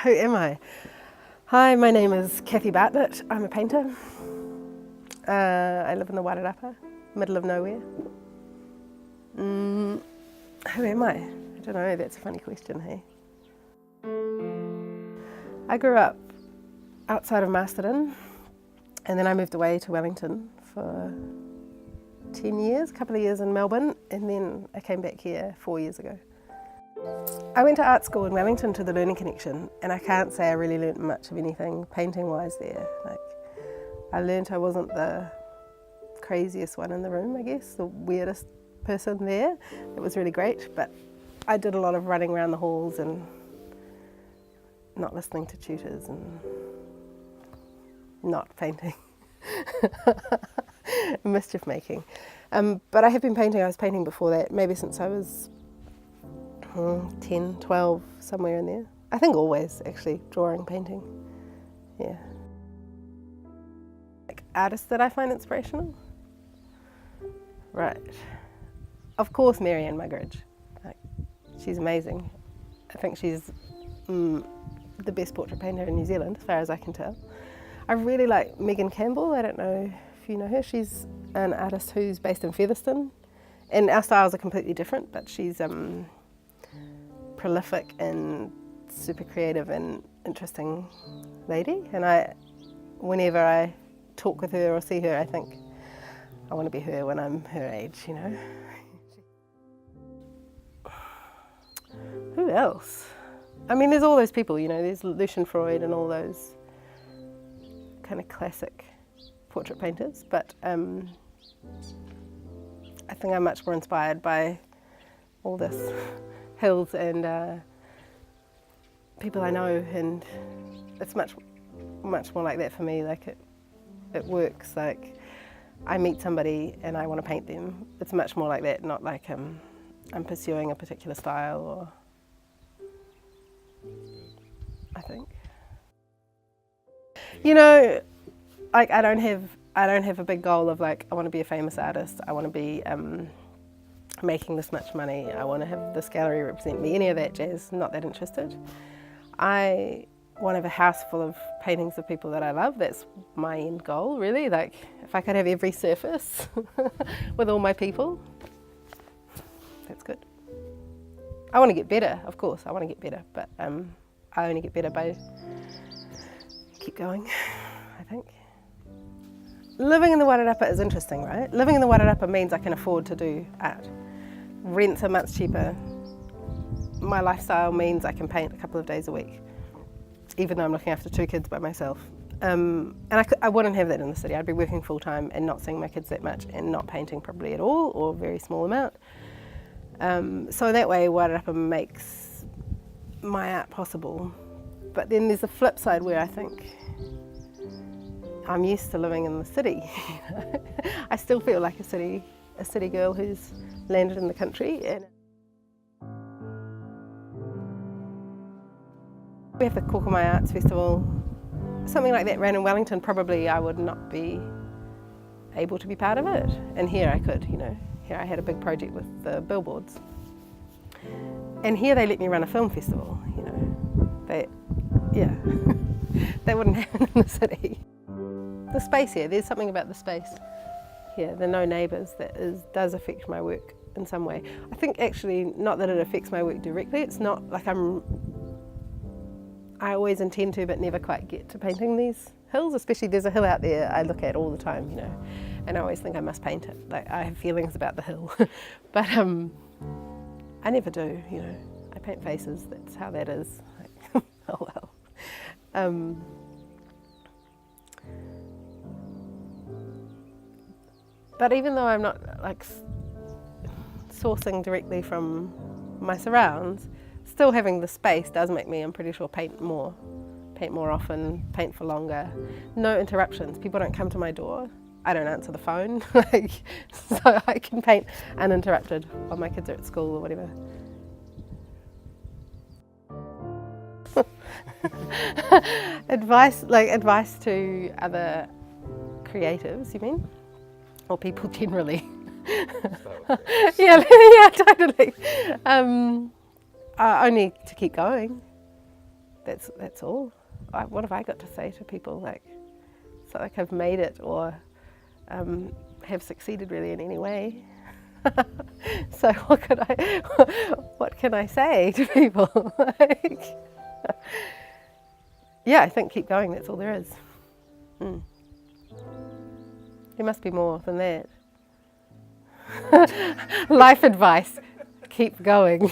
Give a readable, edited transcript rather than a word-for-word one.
Who am I? Hi, my name is Kathy Bartlett. I'm a painter. I live in the Wairarapa, middle of nowhere. Who am I? I don't know, that's a funny question, hey? I grew up outside of Masterton, and then I moved away to Wellington for 10 years, a couple of years in Melbourne, and then I came back here 4 years ago. I went to art school in Wellington to the Learning Connection, and I can't say I really learnt much of anything painting-wise there. I learnt I wasn't the craziest one in the room, I guess, the weirdest person there. It was really great, but I did a lot of running around the halls and not listening to tutors and not painting. Mischief making. But I have been painting. I was painting before that, maybe since I was 10, 12, somewhere in there. I think always, actually, drawing, painting, yeah. Like artists that I find inspirational? Right. Of course, Marianne Muggeridge. She's amazing. I think she's the best portrait painter in New Zealand, as far as I can tell. I really like Megan Campbell. I don't know if you know her. She's an artist who's based in Featherston. And our styles are completely different, but she's prolific and super creative and interesting lady. And whenever I talk with her or see her, I think I want to be her when I'm her age, you know. Who else? I mean, there's all those people, you know, there's Lucian Freud and all those kind of classic portrait painters, but I think I'm much more inspired by all this hills and people I know, and it's much more like that for me. Like it works. Like I meet somebody and I want to paint them. It's much more like that, not like I'm pursuing a particular style, or I think. You know, like I don't have a big goal of like I want to be a famous artist. I want to be making this much money. I want to have this gallery represent me. Any of that jazz. Not that interested. I want to have a house full of paintings of people that I love. That's my end goal, really. Like if I could have every surface with all my people, that's good. I want to get better, of course. I want to get better, but I only get better by keep going, I think. Living in the Wairarapa is interesting, right? Living in the Wairarapa means I can afford to do art. Rents are much cheaper. My lifestyle means I can paint a couple of days a week, even though I'm looking after 2 kids by myself. And I wouldn't have that in the city. I'd be working full time and not seeing my kids that much and not painting probably at all, or a very small amount. So that way Wairarapa makes my art possible. But then there's a flip side where I think I'm used to living in the city. I still feel like a city girl who's landed in the country. And we have the Kokomai Arts Festival. Something like that ran in Wellington, probably I would not be able to be part of it. And here I could, you know. Here I had a big project with the billboards. And here they let me run a film festival, you know. Yeah, that wouldn't happen in the city. The space here, there's something about the space here, the no neighbours, that does affect my work in some way. I think actually, not that it affects my work directly, it's not like I always intend to but never quite get to painting these hills, especially there's a hill out there I look at all the time, you know, and I always think I must paint it. Like I have feelings about the hill, but I never do, you know. I paint faces, that's how that is. Like, oh well. But even though I'm not like sourcing directly from my surrounds, still having the space does make me, I'm pretty sure, paint more often, paint for longer. No interruptions. People don't come to my door. I don't answer the phone. So I can paint uninterrupted while my kids are at school or whatever. Advice to other creatives, you mean? Or people generally? yeah, totally. Only to keep going. that's all. What have I got to say to people? Like, it's not like I've made it or have succeeded really in any way. So what can I say to people? Like, yeah, I think keep going. That's all there is. There must be more than that. Life advice: keep going.